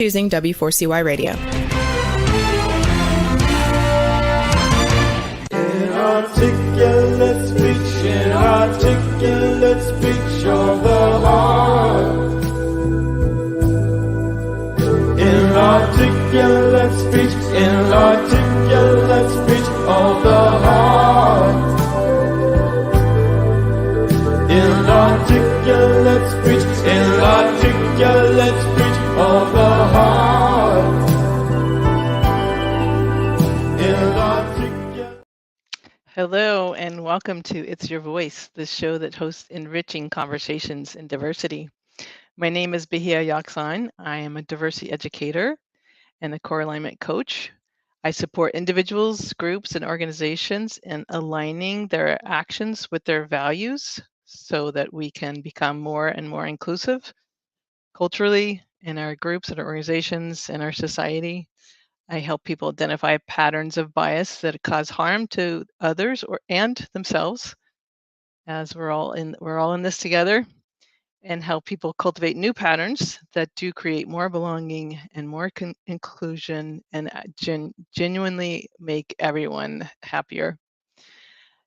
Using W4CY radio. Inarticulate speech of the heart. Inarticulate speech of the heart. Inarticulate speech of the heart. Hello and welcome to It's Your Voice, the show that hosts enriching conversations in diversity. My name is Bahia Yaksan. I am a diversity educator and a core alignment coach. I support individuals, groups, and organizations in aligning their actions with their values so that we can become more and more inclusive culturally in our groups and our organizations and our society. I help people identify patterns of bias that cause harm to others and themselves, as we're all in this together, and help people cultivate new patterns that do create more belonging and more inclusion and genuinely make everyone happier.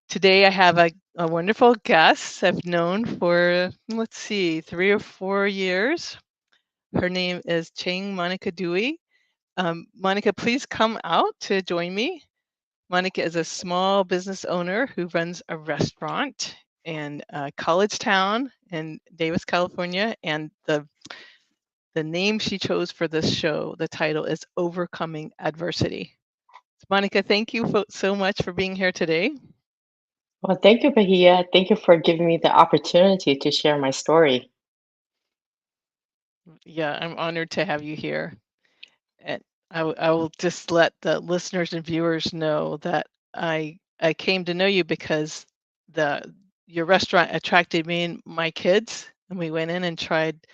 Today I have a wonderful guest I've known for, 3 or 4 years. Her name is Cheng Monica DUI. Monica, please come out to join me. Monica is a small business owner who runs a restaurant in College Town in Davis, California. And the name she chose for this show, the title is Overcoming Adversity. Monica, thank you so much for being here today. Well, thank you, Bahia. Thank you for giving me the opportunity to share my story. Yeah, I'm honored to have you here. And I will just let the listeners and viewers know that I came to know you because your restaurant attracted me and my kids, and we went in and tried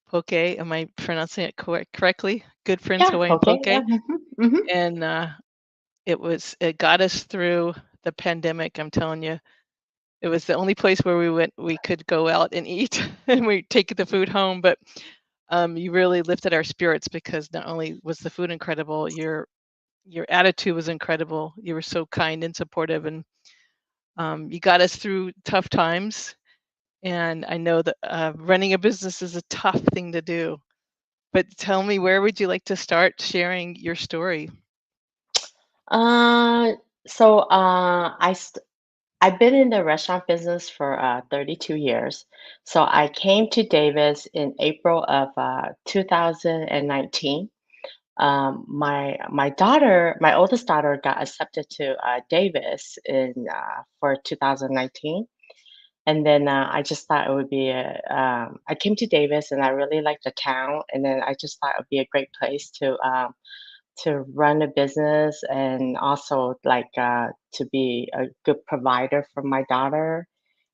poke. Am I pronouncing it correctly? Good Friends Hawaiian okay. Poke. Yeah. Mm-hmm. And it got us through the pandemic. I'm telling you, it was the only place where we could go out and eat and we take the food home. But you really lifted our spirits because not only was the food incredible, your attitude was incredible. You were so kind and supportive, and you got us through tough times. And I know that running a business is a tough thing to do. But tell me, where would you like to start sharing your story? I've been in the restaurant business for 32 years. So I came to Davis in April of 2019. My oldest daughter got accepted to Davis for 2019. And then I just thought it would be I came to Davis and I really liked the town. And then I just thought it would be a great place to run a business and also to be a good provider for my daughter.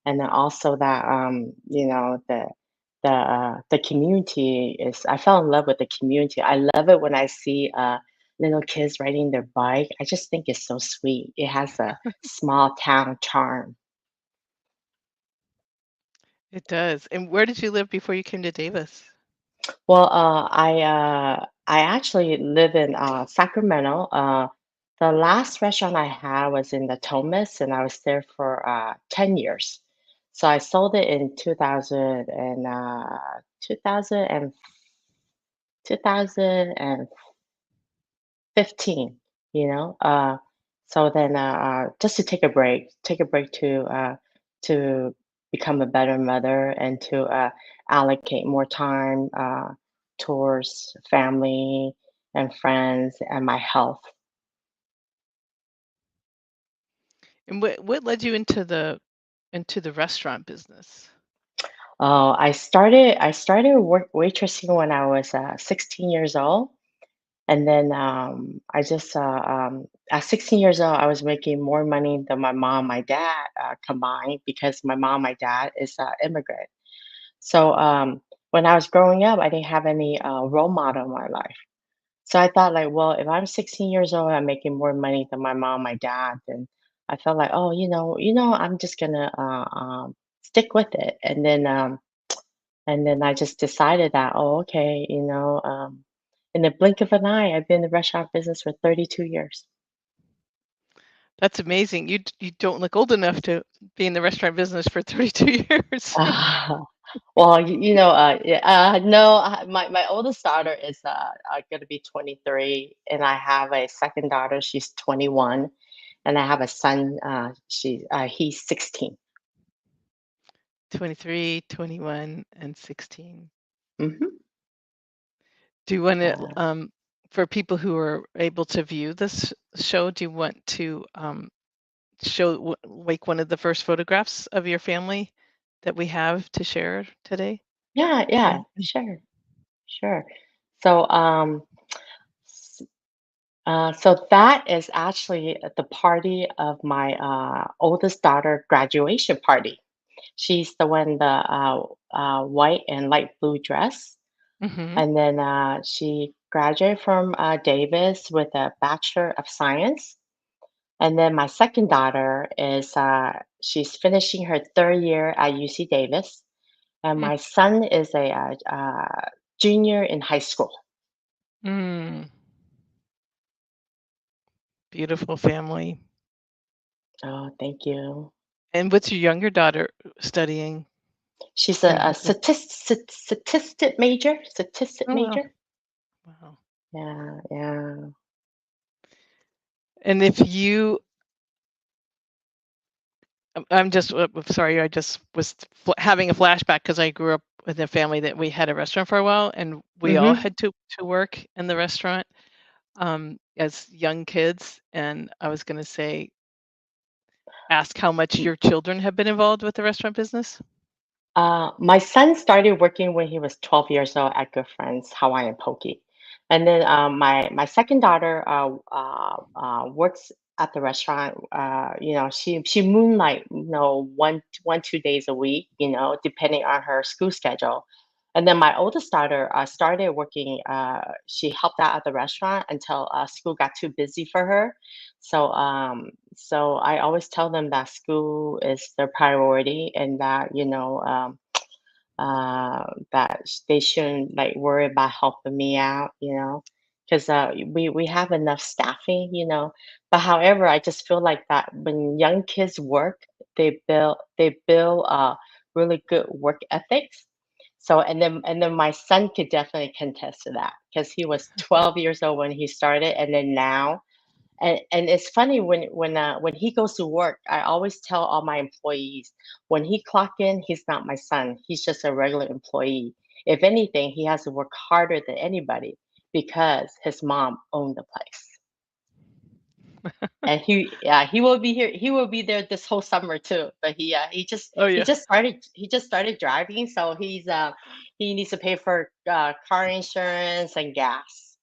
And then also that, the community I fell in love with the community. I love it when I see little kids riding their bike. I just think it's so sweet. It has a small town charm. It does. And where did you live before you came to Davis? Well, I actually live in Sacramento. The last restaurant I had was in the Thomas, and I was there for 10 years. So I sold it in 2000 and 2015, you know. So then just to take a break to become a better mother and to allocate more time towards family and friends and my health. And what led you into the restaurant business? Oh, I started waitressing when I was 16 years old. And then at 16 years old, I was making more money than my mom, my dad combined because my mom, my dad is immigrant. So when I was growing up, I didn't have any role model in my life. So I thought like, well, if I'm 16 years old, I'm making more money than my mom, my dad, then I felt like, oh, I'm just gonna stick with it. And then I just decided that, oh, okay, In the blink of an eye, I've been in the restaurant business for 32 years. That's amazing. You don't look old enough to be in the restaurant business for 32 years. Well, yeah, no, my oldest daughter is going to be 23, and I have a second daughter. She's 21, and I have a son. He's 16. 23, 21, and 16. Hmm. Do you want to, Yeah. for people who are able to view this show, do you want to show like one of the first photographs of your family that we have to share today? Yeah, And sure. So, so that is actually the party of my oldest daughter graduation party. She's the one the white and light blue dress, mm-hmm, and then she graduated from Davis with a Bachelor of Science. And then my second daughter is she's finishing her third year at UC Davis, and my son is a junior in high school. mm, beautiful family. Oh, thank you. And what's your younger daughter studying? She's And a statistic major. Statistic oh wow, major. wow. Yeah, yeah. And if you, I'm just sorry, I just was having a flashback because I grew up with a family that we had a restaurant for a while, and we all Mm-hmm. had to work in the restaurant as young kids. And I was going to say, ask how much your children have been involved with the restaurant business. My son started working when he was 12 years old at Good Friends Hawaiian Poke. And then my second daughter works at the restaurant. She moonlight, 2 days a week, depending on her school schedule. And then my oldest daughter started working. She helped out at the restaurant until school got too busy for her. So I always tell them that school is their priority, and that they shouldn't like worry about helping me out, because we have enough staffing, But however, I just feel like that when young kids work, they build really good work ethics. So and then my son could definitely contest to that because he was 12 years old when he started, and then now and it's funny when he goes to work, I always tell all my employees, when he clock in, he's not my son. He's just a regular employee. If anything, he has to work harder than anybody because his mom owned the place. And he will be here. He will be there this whole summer too. But he just Oh he yeah. just started he just started driving, so he needs to pay for car insurance and gas.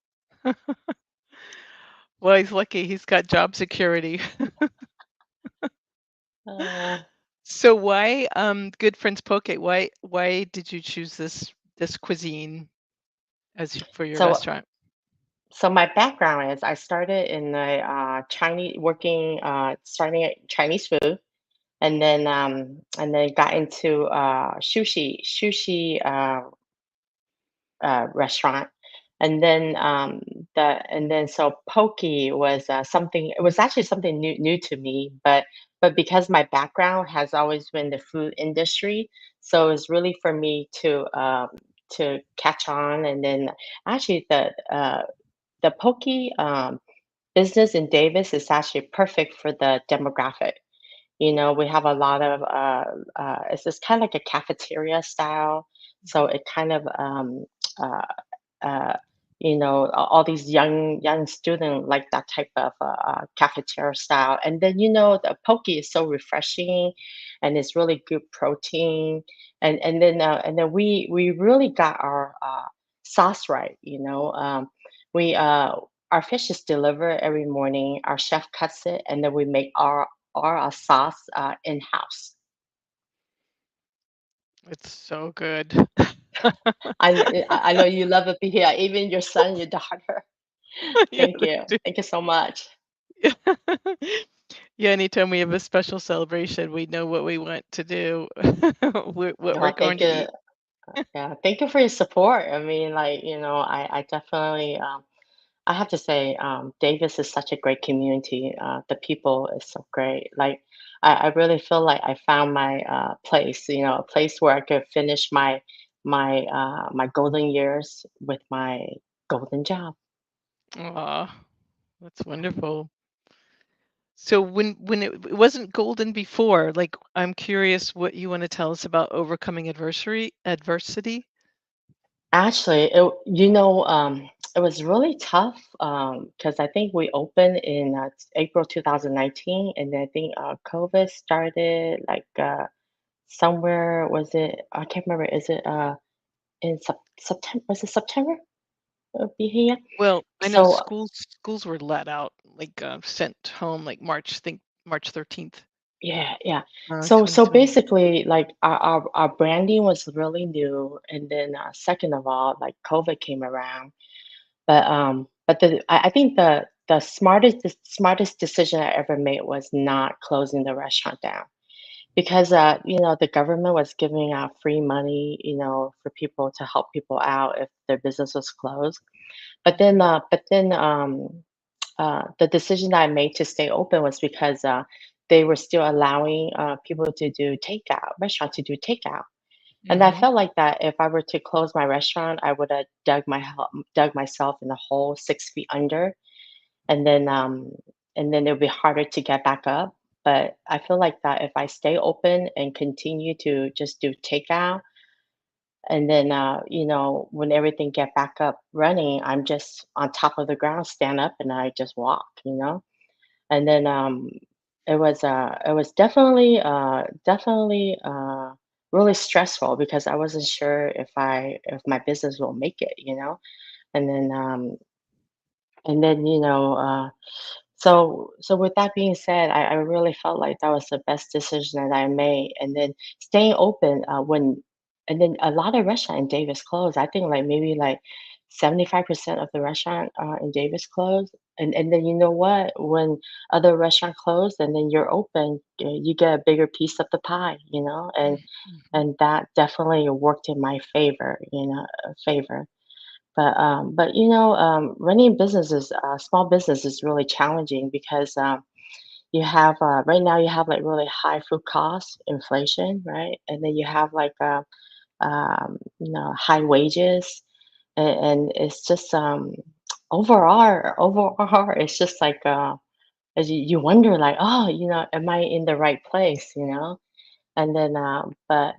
Well, he's lucky. He's got job security. Uh, So why Good Friends Poke? Why did you choose this cuisine for your so restaurant? So my background is I started in the starting at Chinese food, and then got into sushi restaurant, and then so poke was something. It was actually something new to me, but because my background has always been the food industry, so it's really for me to catch on, and then actually the poke business in Davis is actually perfect for the demographic. We have a lot of it's just kind of like a cafeteria style, so it kind of uh, uh, all these young students like that type of cafeteria style. And then the poke is so refreshing, and it's really good protein. And then we really got our sauce right. We our fish is delivered every morning. Our chef cuts it, and then we make our sauce in house. It's so good. I know you love it, here. Even your son, your daughter. Yeah, Thank they you. do. Thank you so much. Yeah, anytime we have a special celebration, we know what we want to do, what we're Oh, going thank to you. eat. Yeah, thank you for your support. I mean, like, I definitely, I have to say, Davis is such a great community. The people is so great. Like, I really feel like I found my place, a place where I could finish my golden years with my golden job. Aw, that's wonderful. So when it wasn't golden before, like I'm curious what you want to tell us about overcoming adversity. Actually, it was really tough because I think we opened in April 2019, and then I think COVID started like somewhere, was it? I can't remember. Is it in September? Was it September? Be here. Well, I know So schools were let out, like sent home like March, think March 13th, yeah, yeah. So 2020. basically, like our branding was really new, and then second of all, like COVID came around. But I think the smartest decision I ever made was not closing the restaurant down because the government was giving out free money, for people to help people out if their business was closed. But then the decision that I made to stay open was because they were still allowing people to do takeout, restaurant to do takeout. And I Hmm. felt like that if I were to close my restaurant, I would have dug myself in a hole 6 feet under, and then it would be harder to get back up. But I feel like that if I stay open and continue to just do takeout, and then when everything get back up running, I'm just on top of the ground, stand up, and I just walk. And then it was definitely really stressful because I wasn't sure if my business will make it. And then and then so with that being said, I really felt like that was the best decision that I made. And then staying open and then a lot of restaurant in Davis closed. I think like maybe like 75% of the restaurant in Davis closed. And then you know what? When other restaurant closed and then you're open, you get a bigger piece of the pie. Hmm. And that definitely worked in my favor. But running businesses, small business is really challenging because you have right now you have like really high food costs, inflation, right? And then you have like high wages, and it's just overall it's just like as you wonder like, oh, am I in the right place? And then but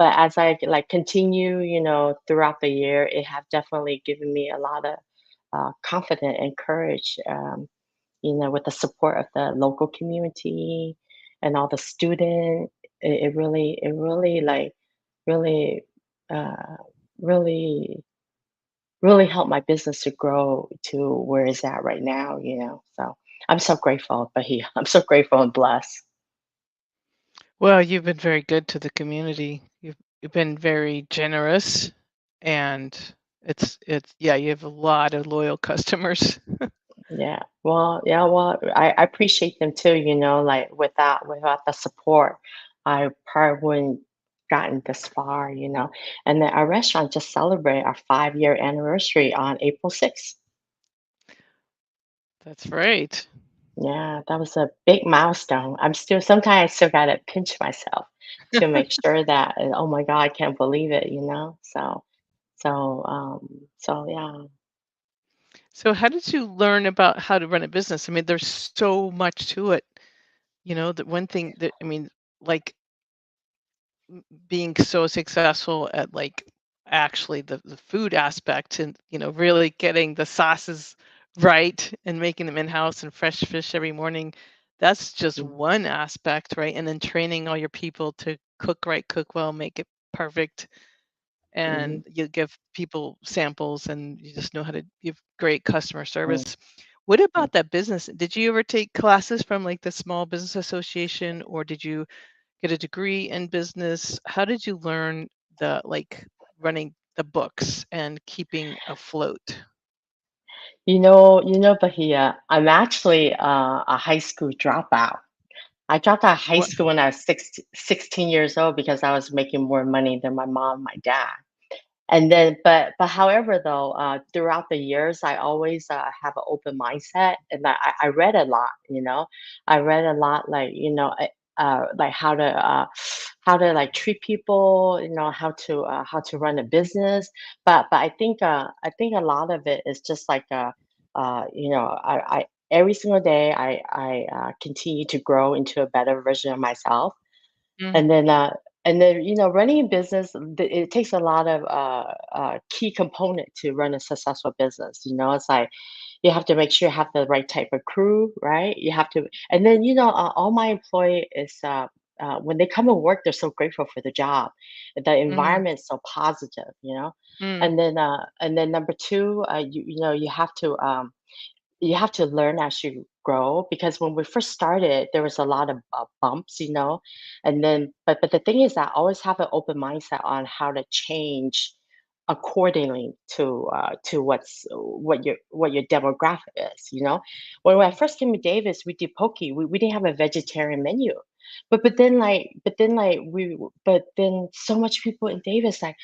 as I like continue throughout the year, it have definitely given me a lot of confidence and courage, with the support of the local community and all the student. It really like really uh really really helped my business to grow to where it's at right now. So I'm so grateful, but I'm so grateful and blessed. Well, you've been very good to the community. You've been very generous, and it's yeah, you have a lot of loyal customers. Well, I appreciate them too, like without the support, I probably wouldn't gotten this far. And then our restaurant just celebrated our 5-year anniversary on April 6th. That's right. Yeah, that was a big milestone. Sometimes I still gotta pinch myself to make sure that, oh my God, I can't believe it. So yeah. So how did you learn about how to run a business? I mean, there's so much to it. That one thing that I mean, like being so successful at like actually the food aspect and really getting the sauces right and making them in house and fresh fish every morning, that's just Mm, one aspect, right? And then training all your people to cook right, cook well, make it perfect, mhm, and you give people samples and you just know how to give great customer mm, service. What mm. about that business? Did you ever take classes from like the Small Business Association, or did you get a degree in business? How did you learn the like running the books and keeping afloat? Bahia, I'm actually a high school dropout. I dropped out of high What? school when I was 16 years old because I was making more money than my mom, and my dad. And then, but however, though, throughout the years, I always have an open mindset, and I read a lot. I read a lot, like like how to like treat people, how to run a business. But I think a lot of it is just like I every single day I continue to grow into a better version of myself. Mm, And then, running a business, it takes a lot of key component to run a successful business. It's like you have to make sure you have the right type of crew, right? You have to, and then all my employee is when they come and work, they're so grateful for the job. The mhm, environment is so positive. mm, And then number two, you have to learn as you grow, because when we first started there was a lot of bumps, and then but the thing is that I always have an open mindset on how to change accordingly to what your demographic is. When I first came to Davis, we did poke. We didn't have a vegetarian menu, but then so much people in Davis like,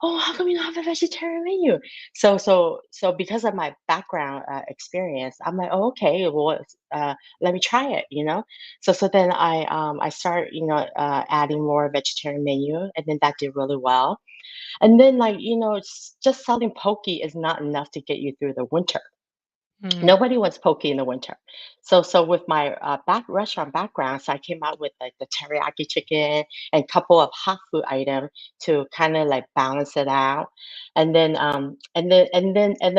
oh, how come you don't have a vegetarian menu? So because of my background experience, I'm like, oh, okay, well, let me try it. So then I start adding more vegetarian menu, and then that did really well. And then, just selling poke is not enough to get you through the winter. mm, Nobody wants poke in the winter. So with my back restaurant background, so I came out with like the teriyaki chicken and couple of hot food items to kind of like balance it out. And then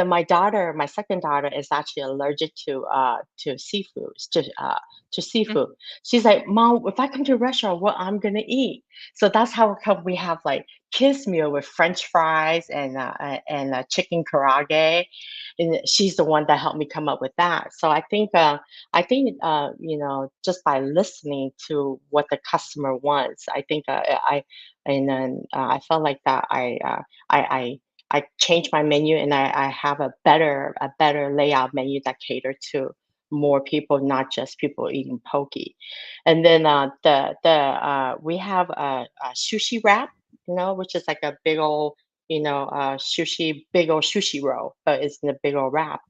my daughter, my second daughter, is actually allergic to seafoods, to mm. seafood. She's like, Mom, if I come to a restaurant, what I'm gonna eat? So that's how come we have like kids meal with French fries and chicken karaage, and she's the one that helped me come up with that. So just by listening to what the customer wants, I think I and then I felt like that I changed my menu, and I have a better layout menu that cater to more people, not just people eating poke. And then we have a sushi wrap, which is like a big old big old sushi roll, but it's in a big old wrap.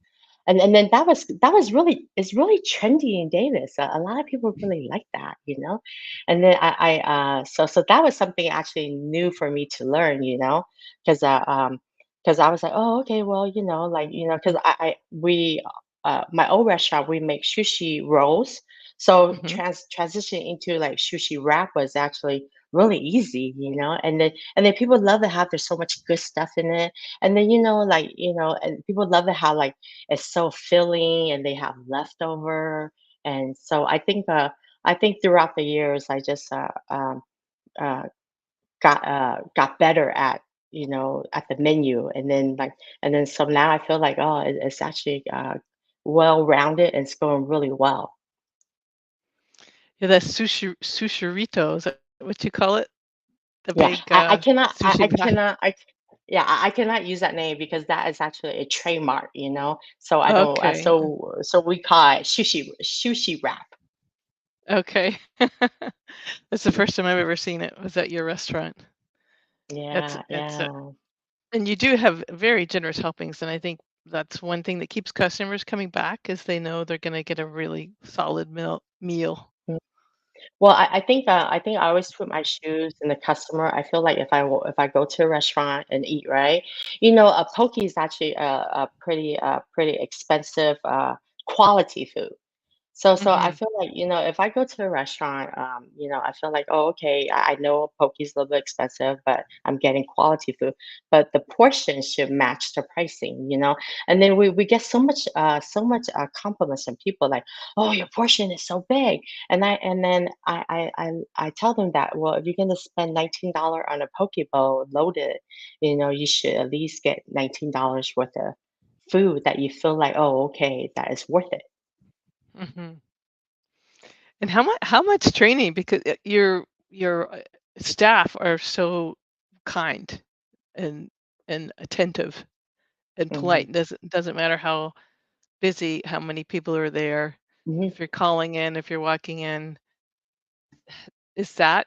And then that was really it's really trendy in Davis. A lot of people really like that. And then so that was something actually new for me to learn, because I was like, oh, okay, well, because my old restaurant, we make sushi rolls. So Mhm. transition into like sushi wrap was actually really easy. And then people love it how there's so much good stuff in it. And then and people love it how like it's so filling and they have leftover. And so I think throughout the years I just uh, got better at the menu, and then so now I feel like, oh, it's actually well rounded and it's going really well. Yeah, that's sushirito, is that what you call it? The Yeah, big, I cannot, sushi I wrap? cannot, yeah, I cannot use that name because that is actually a trademark. So I don't, Okay, so we call it sushi wrap. okay. That's the first time I've ever seen it, was at your restaurant. That's Yeah, it's, yeah. and you do have very generous helpings, and I think that's one thing that keeps customers coming back, is they know they're gonna get a really solid meal. Mm. Well, I think I always put my shoes in the customer. I feel like if I go to a restaurant and eat right, a poke is actually a pretty expensive quality food. So I Mhm, feel like, if I go to a restaurant, I feel like, oh, okay, I know poke's a little bit expensive, but I'm getting quality food. But the portion should match the pricing. And then we get so much compliments from people like, oh, your portion is so big. And then I tell them that, well, if you're gonna spend $19 on a poke bowl loaded, you should at least get $19 worth of food that you feel like, oh, okay, that is worth it. mhm. And how much training, because, your staff are so kind and attentive and Hmm. polite. Doesn't matter how busy, how many people are there. Hmm. If you're calling in, if you're walking in, is that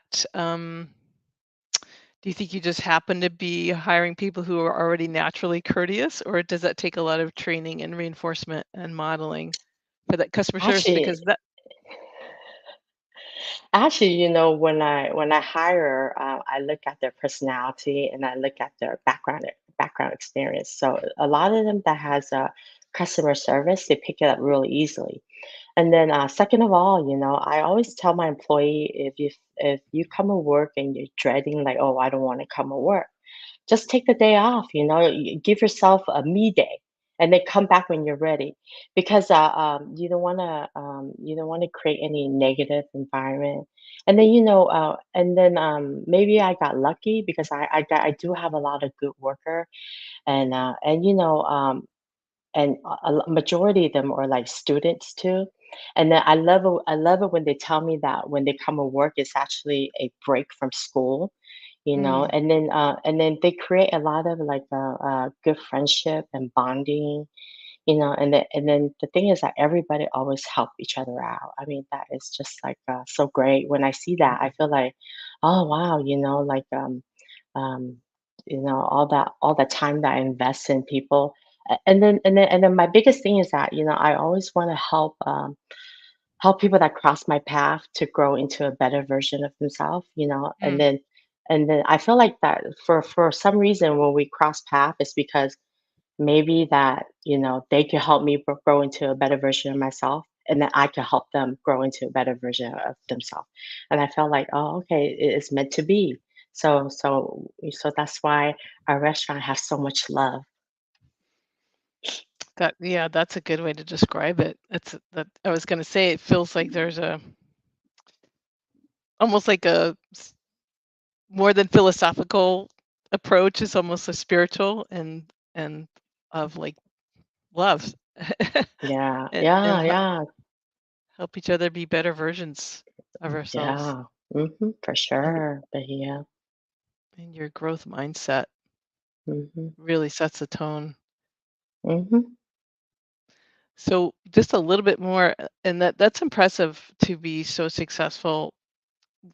do you think you just happen to be hiring people who are already naturally courteous, or does that take a lot of training and reinforcement and modeling for that customer service? Actually, Because that when I hire, I look at their personality and I look at their background experience. So a lot of them that has customer service, they pick it up really easily. And then second of all, I always tell my employee, if you come to work and you're dreading like, oh, I don't want to come to work, just take the day off, give yourself a me day and then come back when you're ready, because you don't want to create any negative environment. And then maybe I got lucky because I do have a lot of good worker, and majority of them are like students too. And then I love it when they tell me that when they come to work, it's actually a break from school, mm, and then they create a lot of like good friendship and bonding, and then the thing is that everybody always help each other out. I mean, that is just like so great. When I see that, I feel like, oh wow, like um, all that time that I invest in people. And then my biggest thing is that I always want to help people that cross my path to grow into a better version of themselves, and mm, then I feel like that for some reason when we cross path is because maybe that they can help me grow into a better version of myself, and then I can help them grow into a better version of themselves. And I felt like, oh, okay, it's meant to be. So that's why our restaurant has so much love. that yeah, that's a good way to describe it. It's that I was going to say it feels like there's a almost like more than philosophical approach. It's almost a spiritual and of like love Yeah, and yeah, yeah, help each other be better versions of ourselves. yeah. For And sure. But yeah. and your growth mindset Mm-hmm. really sets the tone. Mm-hmm. So just a little bit more, and that's impressive to be so successful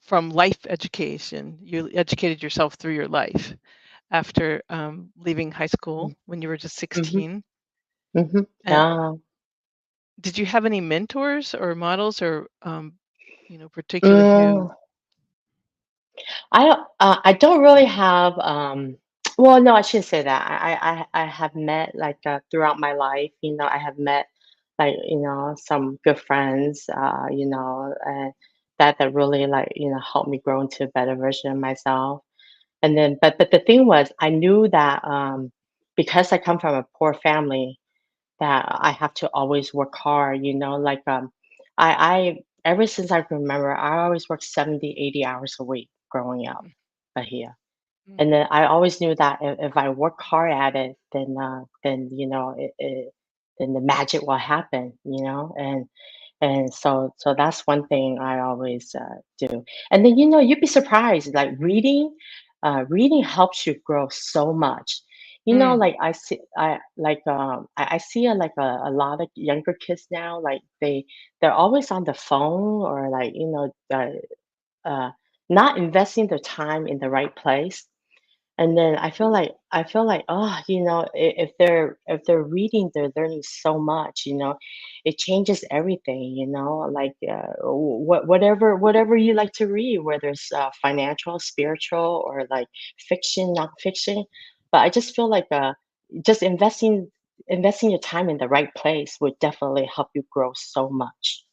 from life education. You educated yourself through your life after leaving high school when you were just Mm-hmm. 16. Mm-hmm. And Yeah. did you have any mentors or models or particularly who? Mm, I don't really have well, no, I shouldn't say that. I have met like throughout my life, I have met like some good friends, and that really like helped me grow into a better version of myself. And then but the thing was, I knew that because I come from a poor family, that I have to always work hard, like I ever since I can remember, I always worked 70, 80 hours a week growing up here. And Mm, then I always knew that if I work hard at it, then then the magic will happen, and so that's one thing I always do. And then you'd be surprised, like reading helps you grow so much. mm, Like I see a lot of younger kids now, like they're always on the phone, or like uh, not investing their time in the right place. And then I feel like, oh, if they're reading, they're learning so much. It changes everything. Like whatever you like to read, whether it's financial, spiritual, or like fiction, not fiction. But I just feel like just investing your time in the right place would definitely help you grow so much.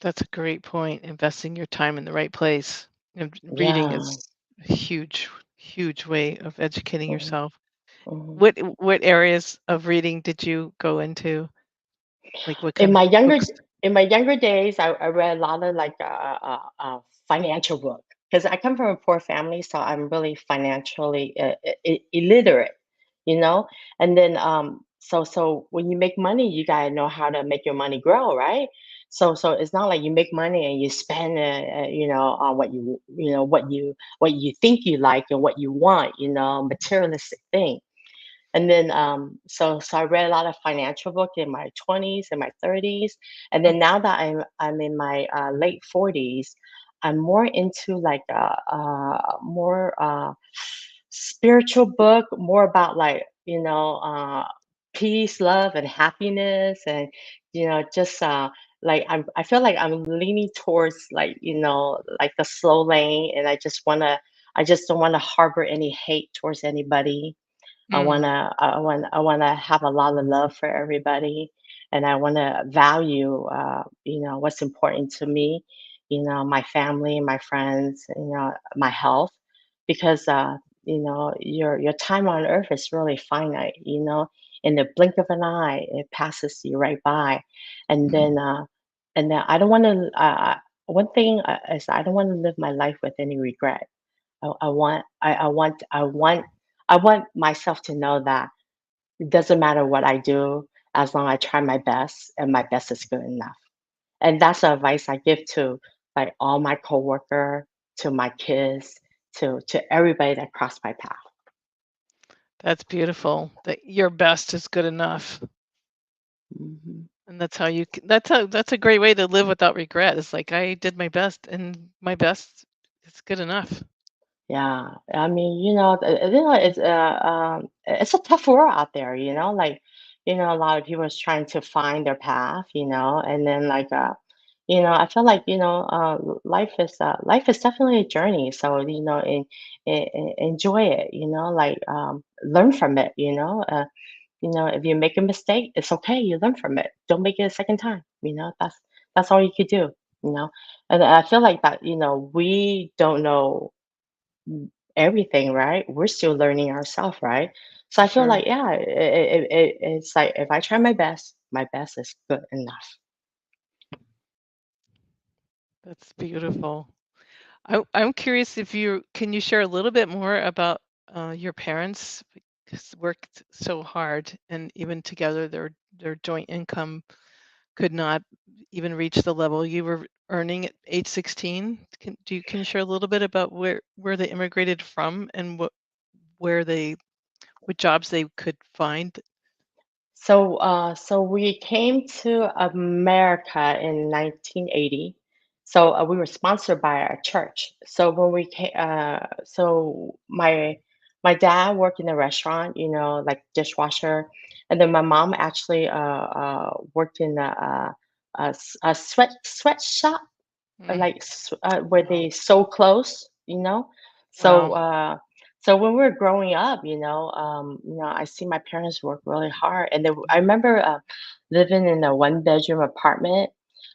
that's a great point. Investing your time in the right place. And reading Yeah. is a huge, huge way of educating Mhm, yourself. mhm. What areas of reading did you go into? Like what In kind of my younger books? in my younger days, I read a lot of like financial book, because I come from a poor family, so I'm really financially illiterate, you know. And then so when you make money, you gotta know how to make your money grow, right? So it's not like you make money and you spend on what you think you like and what you want, materialistic thing. And then so I read a lot of financial book in my 20s and my 30s, and then now that I'm in my late 40s, I'm more into like more spiritual book, more about like peace, love, and happiness, and just like I feel like I'm leaning towards like like the slow lane, and I just don't want to harbor any hate towards anybody. Mm, I wanna have a lot of love for everybody, and I wanna value, what's important to me, my family, my friends, my health, because, your time on earth is really finite, In the blink of an eye, it passes you right by, and then I don't wanna, one thing, is I don't wanna live my life with any regret. I want myself to know that it doesn't matter what I do as long as I try my best and my best is good enough. And that's the advice I give to like all my coworker, to my kids, to everybody that crossed my path. that's beautiful. That your best is good enough. Mhm. And that's how that's a great way to live without regret. It's like I did my best and my best is good enough. Yeah, I mean, it's a tough world out there, like, a lot of people is trying to find their path, and then like, I feel like, life is definitely a journey. So, enjoy it, like, learn from it, if you make a mistake, it's okay. You learn from it. Don't make it a second time, that's all you could do, you know, and I feel like that, we don't know everything, right? We're still learning ourselves, right? So I feel Sure. like, yeah, it's like if I try my best is good enough. That's beautiful. I'm curious if you can you share a little bit more about your parents because worked so hard and even together their joint income could not even reach the level you were earning at age 16. Can you share a little bit about where they immigrated from and where they what jobs they could find? So we came to America in 1980. So we were sponsored by our church. So when we came, so my dad worked in a restaurant, like dishwasher, and then my mom actually worked in a sweatshop, Mm, like where wow. they sew clothes, So Wow. so when we were growing up, I see my parents work really hard, and I remember living in a one-bedroom apartment,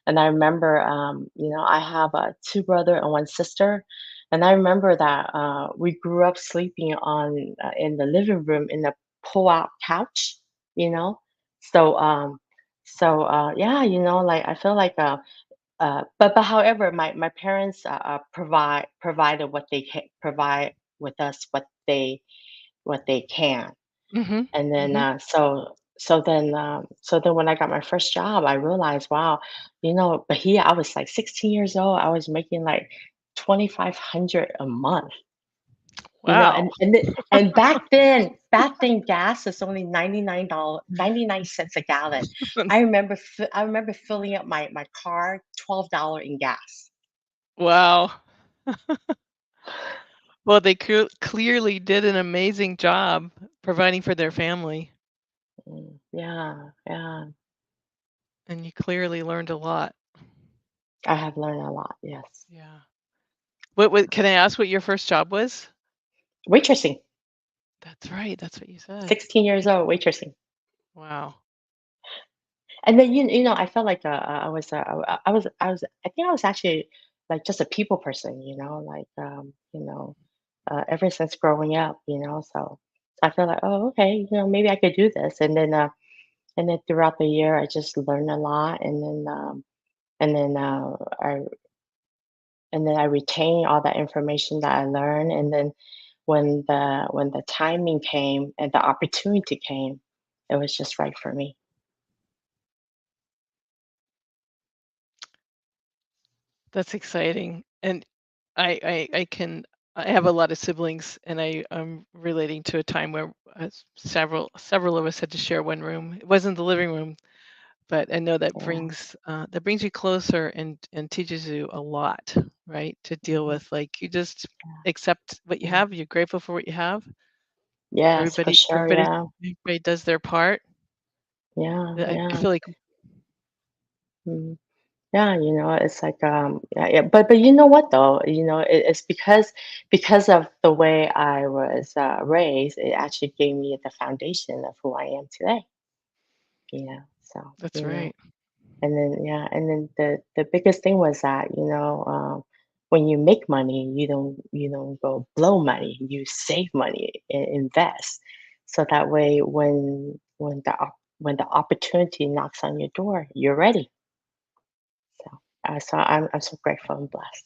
and I remember, I have two brother and one sister, and I remember that we grew up sleeping on in the living room in a pull-out couch, you know. So yeah, like I feel like but however, my parents provided what they can provide with us what they can, Mhm. and then Mhm. so then when I got my first job, I realized, wow, but here I was like 16 years old, I was making like 2,500 a month. Wow. And back then, gas was only $99, 99 cents a gallon. I remember filling up my car, $12 in gas. Wow. Well, they clearly did an amazing job providing for their family, Yeah, yeah. and you clearly learned a lot. I have learned a lot, yes. Yeah. What can I ask what your first job was? Waitressing, That's right. That's what you said. 16 years old, waitressing. Wow. And then I felt like I think I was actually like just a people person, like ever since growing up, so I feel like, oh, okay, maybe I could do this. And then throughout the year I just learned a lot, and then I retain all that information that I learned, and then when the timing came and the opportunity came, it was just right for me. That's exciting. And I can I have a lot of siblings, and I'm relating to a time where several of us had to share one room. It wasn't the living room, but I know Yeah. that brings you closer and teaches you a lot, right? To deal Mhm. with, like, you just accept what you Yeah. have. You're grateful for what you have. Yes, for Everybody, sure. everybody, Yeah. everybody does their part. Yeah. I Yeah. feel like Mm. Yeah, it's like yeah, yeah. But you know what though? It's because of the way I was raised, it actually gave me the foundation of who I am today. So that's right. and then yeah, and then the biggest thing was that when you make money, you don't go blow money. You save money and invest, so that way when the opportunity knocks on your door, you're ready. So I'm so grateful and blessed.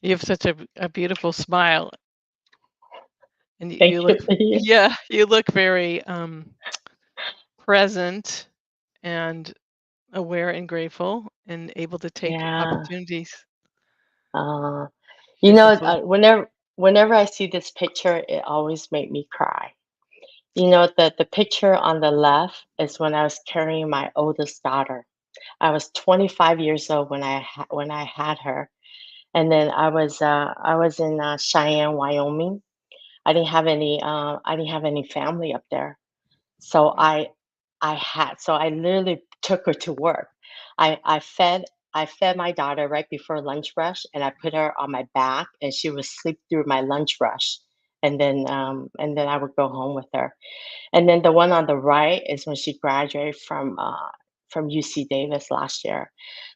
You have such a beautiful smile, and you Thank look, you. Yeah. yeah, you look very present and aware and grateful and able to take Yeah. opportunities. Uh, Here's a photo. whenever I see this picture, it always make me cry. The picture on the left is when I was carrying my oldest daughter. I was 25 years old when I had her, and then I was in Cheyenne, Wyoming. I didn't have any family up there. So Mm. I literally took her to work. I fed my daughter right before lunch rush, and I put her on my back, and she would sleep through my lunch rush, and then I would go home with her. And then the one on the right is when she graduated from UC Davis last year.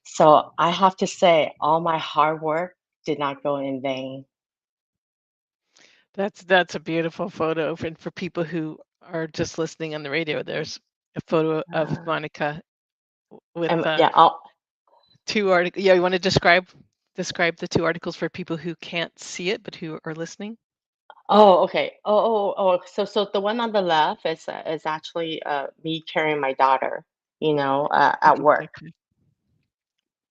So I have to say, all my hard work did not go in vain. That's a beautiful photo, for people who are just listening on the radio. There's a photo of Uh, Monica with and yeah, all, two articles. Yeah, you want to describe the two articles for people who can't see it but who are listening? Oh, okay. Oh. So the one on the left is actually me carrying my daughter, at work. Okay.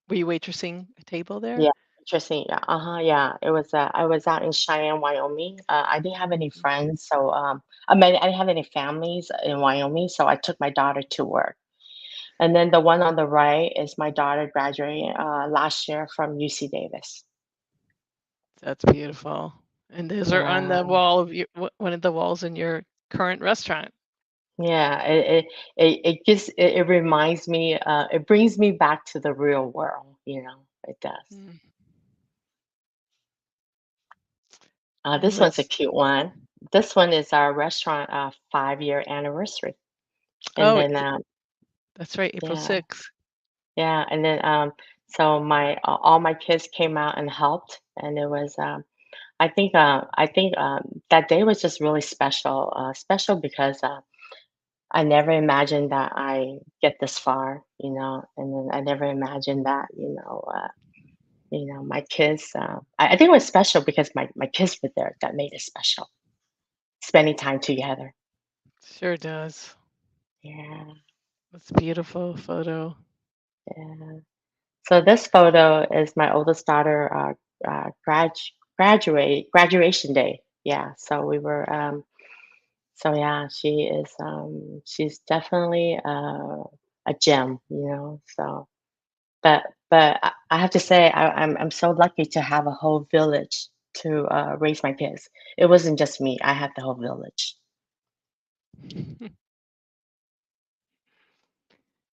Were you waitressing a table there? Yeah, interesting. Yeah, yeah. It was. I was out in Cheyenne, Wyoming. I didn't have any Mhm. friends, so I mean, I didn't have any families in Wyoming, so I took my daughter to work. And then the one on the right is my daughter graduating last year from UC Davis. That's beautiful. And those are on Yeah. the wall of one of the walls in your current restaurant. Yeah, it reminds me, it brings me back to the real world, it does. Mm. And This one's a let's cute one. This one is our restaurant 5-year anniversary. And oh, then that's right, April yeah, 6th. yeah, and then so my all my kids came out and helped, and it was I think that day was just really special because I never imagined that I get this far, and then I never imagined that, my kids. I think it was special because my kids were there. That made it special. Spending time together. Sure does. Yeah, That's a beautiful photo. yeah. So this photo is my oldest daughter graduation day. Yeah. So we were. So yeah, she's definitely a gem. So but I have to say I'm so lucky to have a whole village to raise my kids. It wasn't just me. I had the whole village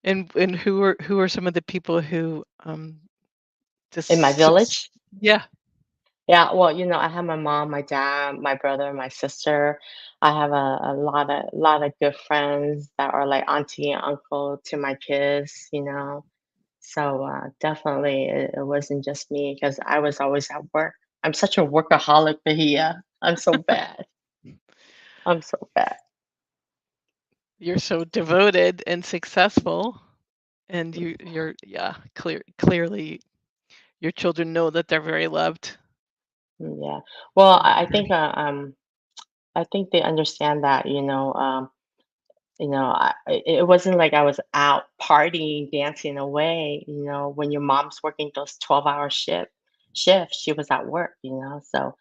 And who are some of the people who in my just village. yeah. Yeah, well, I have my mom, my dad, my brother, my sister. I have a lot of good friends that are like auntie and uncle to my kids. So definitely, it wasn't just me because I was always at work. I'm such a workaholic, Bahia. I'm so bad. I'm so bad. You're so devoted and successful, and you're yeah, clearly your children know that they're very loved. Yeah. Well, And I think they understand that, it wasn't like I was out partying, dancing away, when your mom's working those 12-hour shifts. shift, she was at work, So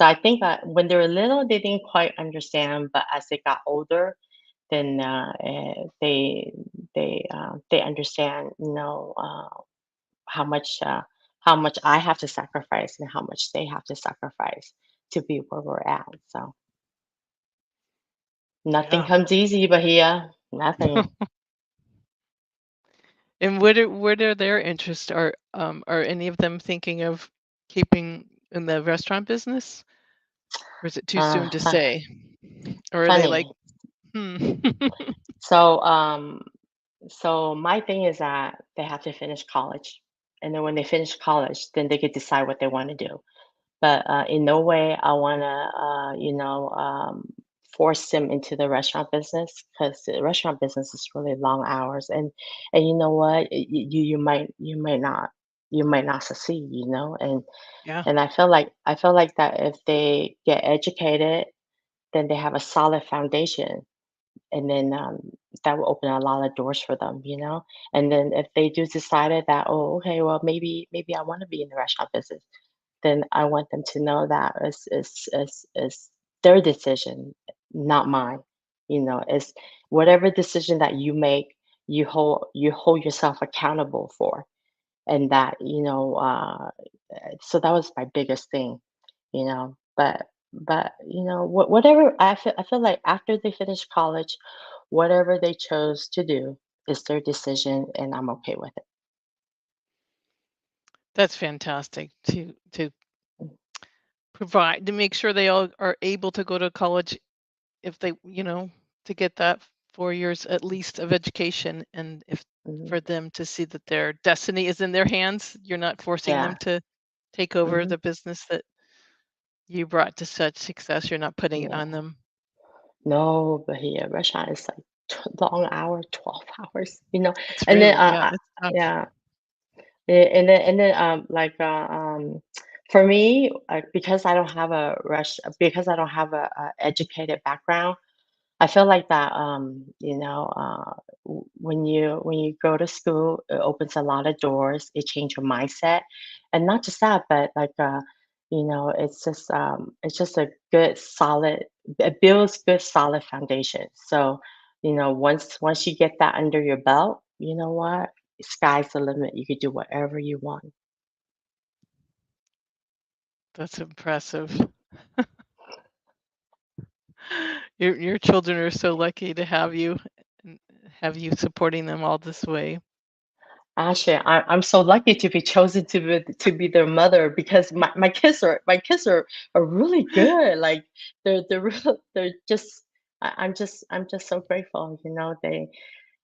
I think that when they were little, they didn't quite understand, but as they got older, then they understand, how much how much I have to sacrifice and how much they have to sacrifice to be where we're at. So nothing Yeah. comes easy, but here, nothing. And what are their interests? Are any of them thinking of keeping in the restaurant business, or is it too soon to Fun, say? Or are they like, funny. hmm? So so my thing is that they have to finish college, and then when they finish college, then they could decide what they want to do. But in no way I want to, force them into the restaurant business because the restaurant business is really long hours, and you know what, you might not succeed, Yeah, and I feel like that if they get educated, then they have a solid foundation, and then that will open a lot of doors for them, and then if they do decided that, oh, okay, well, maybe I want to be in the restaurant business, then I want them to know that it's their decision, not mine. It's whatever decision that you make, you hold yourself accountable for, and that so that was my biggest thing, but whatever I feel like after they finish college, whatever they chose to do is their decision, and I'm okay with it. that's fantastic to provide to make sure they all are able to go to college if they, to get that 4 years at least of education, and if Hmm. for them to see that their destiny is in their hands, you're not forcing them Yeah. to take over Hmm. the business that you brought to such success. You're not putting it on Yeah. them. No, but here restaurant is like long hour, 12 hours, It's and then really, yeah, it's tough. yeah, like for me, because I don't have a educated background, I feel like that, when you go to school, it opens a lot of doors. It changes your mindset, and not just that, but like, it's just a good solid. It builds good solid foundation. So, once you get that under your belt, you know what? Sky's the limit. You could do whatever you want. That's impressive. Your children are so lucky to have you and have you supporting them all this way. Actually, I'm so lucky to be chosen to be their mother because my kids are really good. Like they're real, they're just I'm just so grateful.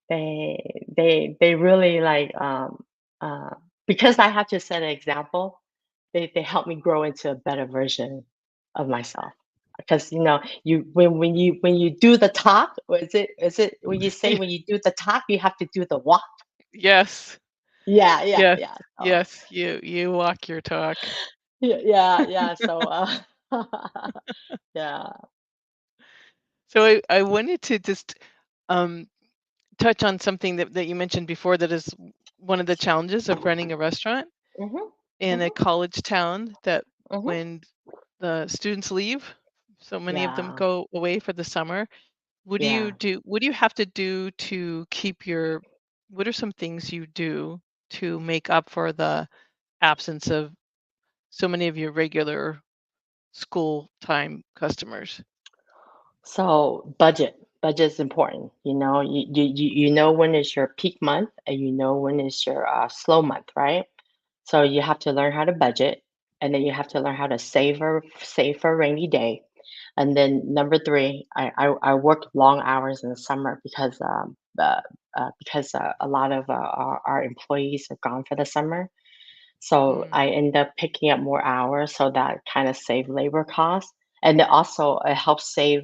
They really like uh because I have to set an example. They help me grow into a better version of myself. Because you when you do the talk, or is it when you say Yeah, when you do the talk, you have to do the walk. yes, Yeah, yeah, yes, yeah. So, yes, you walk your talk. yeah, yeah, yeah. So, yeah. So I wanted to just um, touch on something that you mentioned before that is one of the challenges of running a restaurant Mhm, in a mhm, college town, that mhm. when the students leave, so many of them Yeah, go away for the summer. yeah. What do you have to do to keep your what are some things you do to make up for the absence of so many of your regular school time customers? So budget is important. You know when is your peak month, and you know when is your slow month, right? So you have to learn how to budget, and then you have to learn how to save for a rainy day. And then number three, I work long hours in the summer because a lot of our employees are gone for the summer. So Mm, I end up picking up more hours, so that kind of save labor costs. And it also it helps save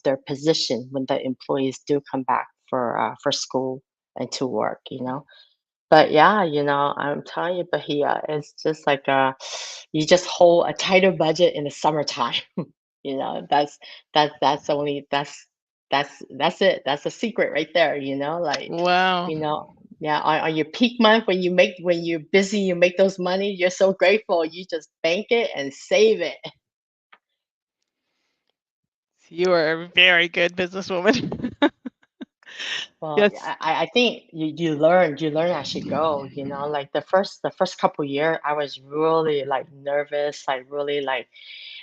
their position when the employees do come back for school and to work. But yeah, I'm telling you, Bahia, it's just like you just hold a tighter budget in the summertime. That's it. That's a secret right there. Like, wow. you know. Yeah, on your peak month when you're busy, you make those money, you're so grateful. You just bank it and save it. You are a very good businesswoman. Well, Yes. I think you learn as you go, you know, like the first couple year I was really like nervous, like really like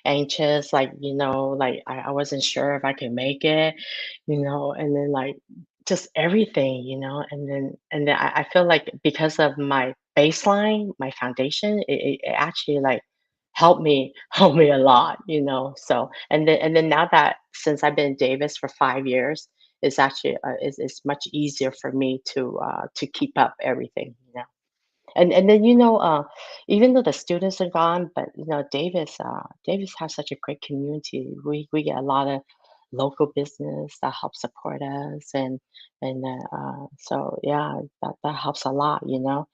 anxious, like, you know, like I wasn't sure if I could make it, you know, and then like just everything, you know, and then I feel like because of my baseline, my foundation, it actually like helped me helped me a lot, you know. So and then now that since I've been in Davis for 5 years, it's actually it's much easier for me to keep up everything, you know. And then, you know, even though the students are gone, but you know, Davis has such a great community. We get a lot of local business that help support us, and so yeah, that helps a lot, you know.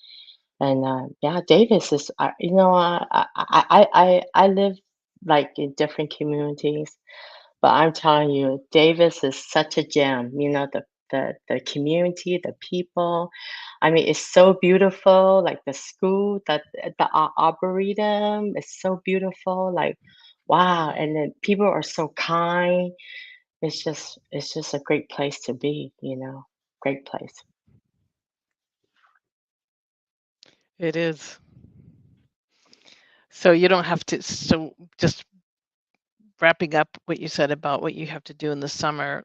And yeah, Davis is, you know, I live like in different communities, but I'm telling you, Davis is such a gem. You know, the community, the people. I mean, it's so beautiful. Like the school, the arboretum is so beautiful. Like, wow! Mhm. And then people are so kind. It's just a great place to be. You know, great place. It is. So you don't have to, so just wrapping up what you said about what you have to do in the summer,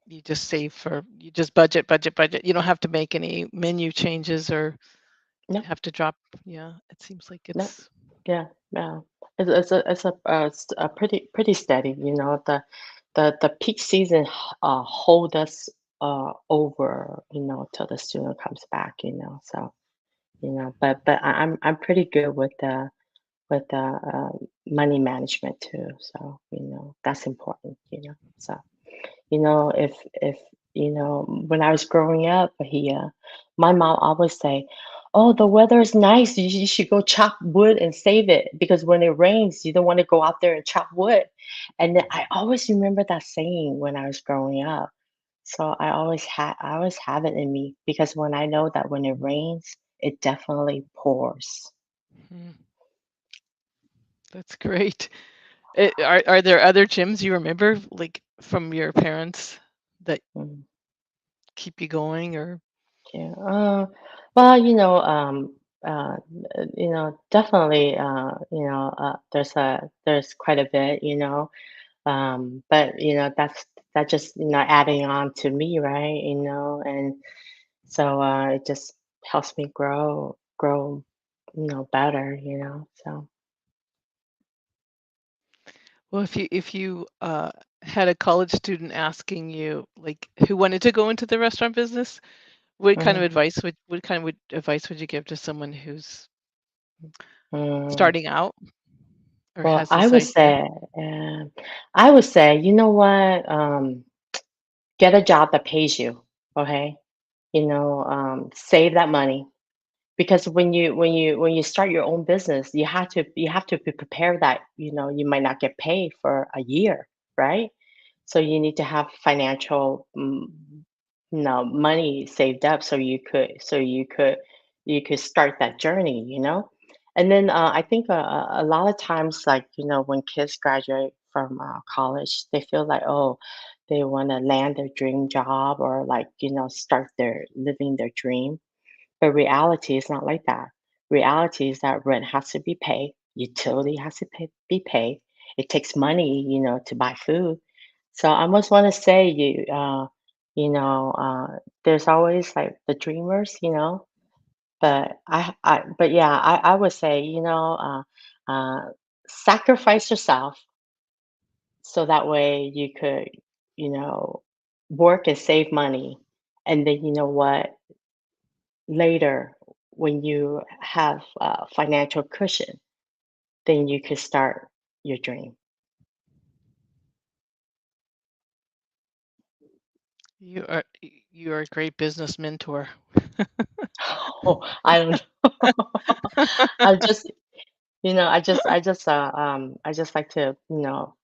you just save for, you just budget, budget, budget. You don't have to make any menu changes or No, have to drop. Yeah, it seems like no, it's, yeah, yeah. It's a pretty steady. You know, the peak season hold us over. You know, till the student comes back. You know, so you know, but I'm pretty good with the money management too. So you know, that's important. You know, so. You know, if you know, when I was growing up, my mom always say, "Oh, the weather is nice. You should go chop wood and save it because when it rains, you don't want to go out there and chop wood." And then I always remember that saying when I was growing up. So I always have it in me because when I know that when it rains, it definitely pours. mm, that's great. Are there other gyms you remember, like from your parents, that Mm. keep you going or? Yeah. Well, you know, definitely, there's quite a bit, you know, but you know, that just you know adding on to me, right? You know, and so it just helps me grow, you know, better, you know. So. Well, if you had a college student asking you, like, who wanted to go into the restaurant business, Mhm. what kind of advice would you give to someone who's Mm. starting out or Well, has this idea? I would say, you know what? Get a job that pays you. Okay, you know, save that money because when you start your own business, you have to be prepared that you know you might not get paid for a year, right? So you need to have financial, you know, money saved up so you could start that journey, you know. And then I think a lot of times, like you know, when kids graduate from college, they feel like oh, they want to land their dream job or like you know start their living their dream, but reality is not like that. Reality is that rent has to be paid, utility has to be paid. It takes money, you know, to buy food. So I almost want to say you know, there's always like the dreamers, you know, but yeah, I would say, you know, sacrifice yourself so that way you could, you know, work and save money. And then you know what? Later, when you have a financial cushion, then you could start your dream. You are a great business mentor. Oh, I don't know. I just I just like to,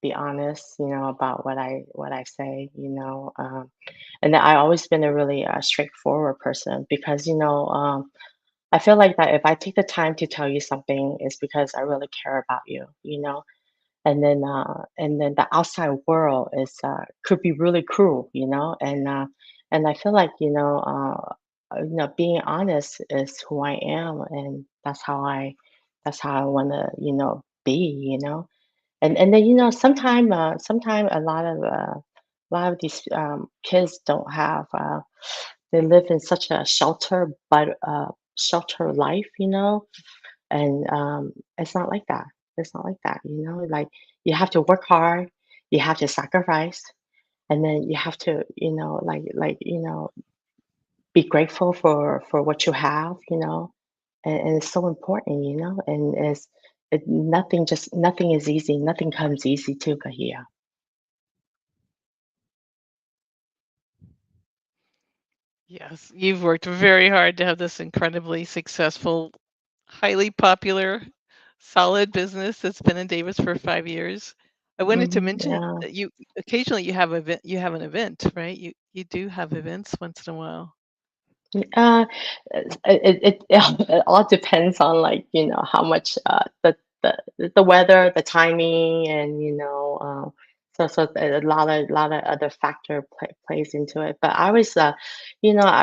be honest, about what I say, and I always been a really straightforward person because, I feel like that if I take the time to tell you something, it's because I really care about you, and then the outside world is could be really cruel, and I feel like being honest is who I am, and that's how I want to be, and then sometime a lot of these kids don't have they live in such a shelter life, and it's not like that. It's not like that, like you have to work hard, you have to sacrifice, and then you have to, be grateful for what you have, and it's so important, and nothing is easy, nothing comes easy to Bahia. Yes, you've worked very hard to have this incredibly successful, highly popular, solid business that's been in Davis for 5 years. I wanted to mention Yeah. that you occasionally you have an event, right? You do have events once in a while. Uh, it all depends on, like, how much the weather, the timing, and so a lot of other factor plays into it. But I was, I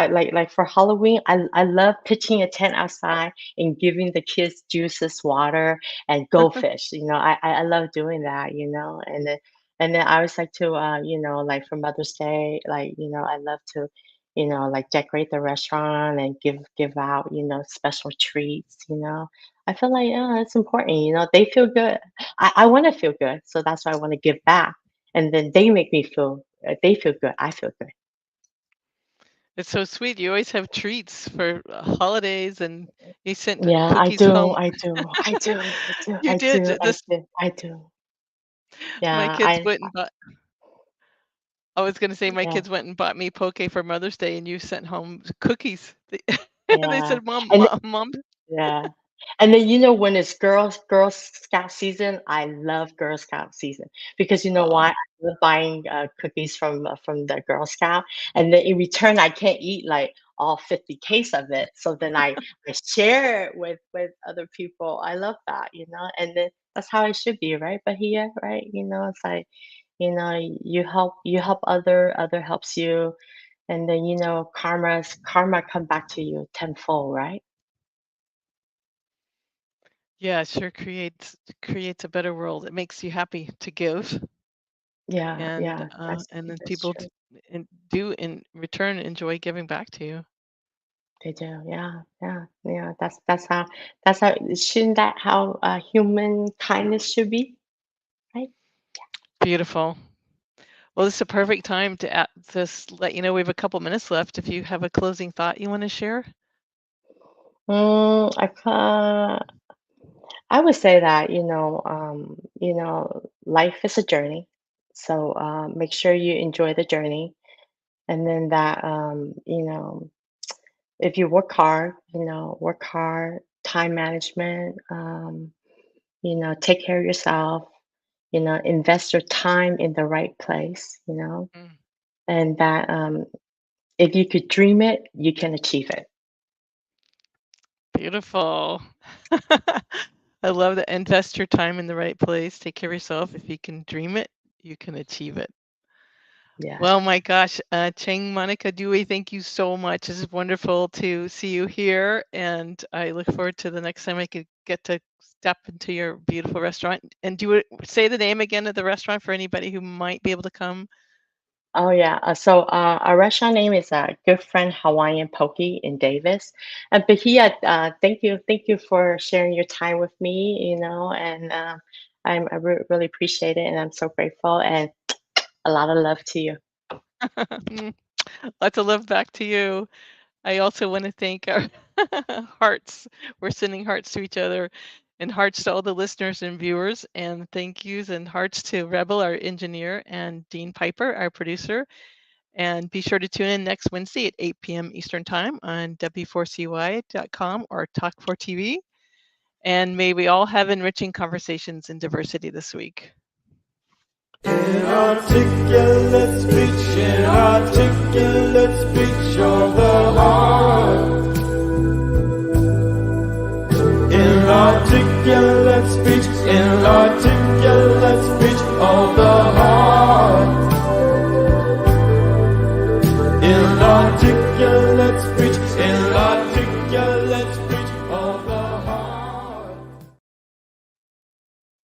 like for Halloween, I love pitching a tent outside and giving the kids juices, water, and goldfish. I love doing that. And then I always like to, like for Mother's Day, like, I love to like decorate the restaurant and give out, special treats, I feel like, it's important, they feel good. I want to feel good. So that's why I want to give back. And then they make me feel, they feel good. I feel good. It's so sweet. You always have treats for holidays, and you sent Yeah, I cookies do. home. I do. I do. I do. You I did. do. I This do. I do. my Yeah. kids went and bought I was gonna say my Yeah. kids went and bought me poke for Mother's Day, and you sent home cookies. They, they Yeah. said, "Mom, And mom." Yeah. And then when it's Girl Scout season, I love Girl Scout season because you know Oh, why? I love buying cookies from the Girl Scout, and then in return, I can't eat like all 50 case of it. So then I share it with other people. I love that, and then that's how it should be, right? But here, right? It's like you help other helps you, and then karma come back to you tenfold, right? yeah, it sure creates a better world. It makes you happy to give, Yeah, yeah, and then that's people true. do in return enjoy giving back to you. They do. Yeah, yeah, yeah. That's how shouldn't that how human kindness should be, right? Beautiful. Well, this is a perfect time to just let you know we have a couple minutes left. If you have a closing thought you want to share. Mm, I would say that life is a journey, so make sure you enjoy the journey, and then that if you work hard, time management, take care of yourself, invest your time in the right place, Mm, and that if you could dream it, you can achieve it. beautiful. I love that. Invest your time in the right place. Take care of yourself. If you can dream it, you can achieve it. Yeah. Well, my gosh, Cheng Monica DUI, thank you so much. It's wonderful to see you here, and I look forward to the next time I could get to step into your beautiful restaurant. And say the name again of the restaurant for anybody who might be able to come. Oh yeah. So our restaurant name is Good Friend Hawaiian Poke in Davis. And Bahia, thank you for sharing your time with me. And really appreciate it, and I'm so grateful. And a lot of love to you. Lots of love back to you. I also want to thank our hearts. We're sending hearts to each other and hearts to all the listeners and viewers. And thank yous and hearts to Rebel, our engineer, and Dean Piper, our producer. And be sure to tune in next Wednesday at 8 p.m. Eastern Time on W4CY.com or Talk4 TV. And may we all have enriching conversations in diversity this week. Inarticulate speech, inarticulate speech of the heart. Inarticulate